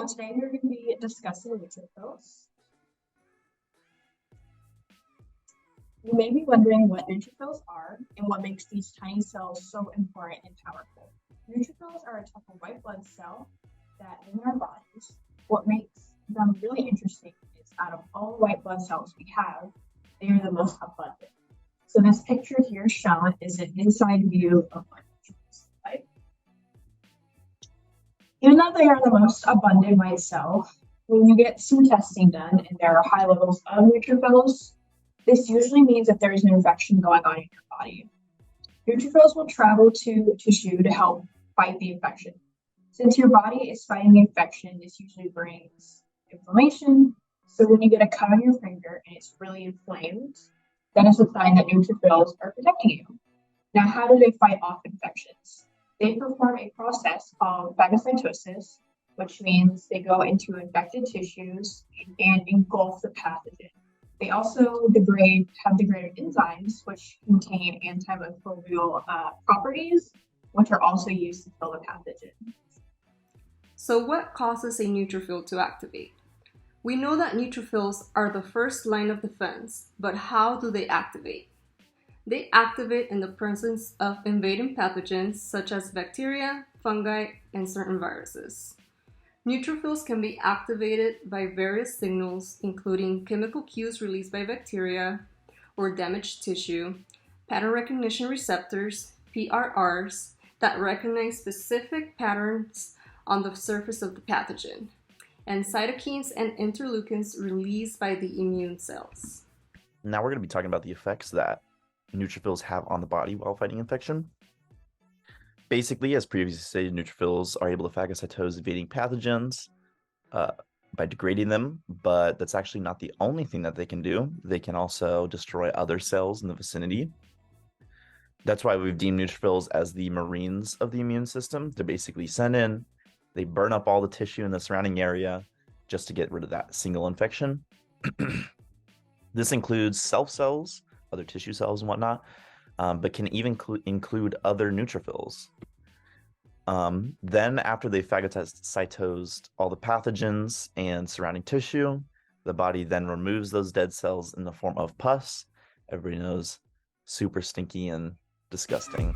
So today we're going to be discussing neutrophils. You may be wondering what neutrophils are and what makes these tiny cells so important and powerful. Neutrophils are a type of white blood cell that in our bodies, what makes them really interesting is out of all the white blood cells we have, they are the most abundant. So this picture here shown is an inside view of what neutrophils look like. Even though they are the most abundant white cell, when you get some testing done and there are high levels of neutrophils, this usually means that there is an infection going on in your body. Neutrophils will travel to tissue to help fight the infection. Since your body is fighting the infection, this usually brings inflammation. So when you get a cut on your finger and it's really inflamed, that is a sign that neutrophils are protecting you. Now, how do they fight off infections? They perform a process called phagocytosis, which means they go into infected tissues and engulf the pathogen. They also have degraded enzymes, which contain antimicrobial properties, which are also used to kill the pathogen. So what causes a neutrophil to activate? We know that neutrophils are the first line of defense, but how do they activate? They activate in the presence of invading pathogens such as bacteria, fungi, and certain viruses. Neutrophils can be activated by various signals, including chemical cues released by bacteria or damaged tissue, pattern recognition receptors, PRRs, that recognize specific patterns on the surface of the pathogen, and cytokines and interleukins released by the immune cells. Now we're going to be talking about the effects that neutrophils have on the body while fighting infection. Basically, as previously stated, neutrophils are able to phagocytose invading pathogens by degrading them, but that's actually not the only thing that they can do. They can also destroy other cells in the vicinity. That's why we've deemed neutrophils as the Marines of the immune system. They're basically sent in, they burn up all the tissue in the surrounding area just to get rid of that single infection. This includes self cells, other tissue cells and whatnot, but can even include other neutrophils. Then after they've phagocytosed all the pathogens and surrounding tissue, the body then removes those dead cells in the form of pus. Everybody knows, super stinky and disgusting.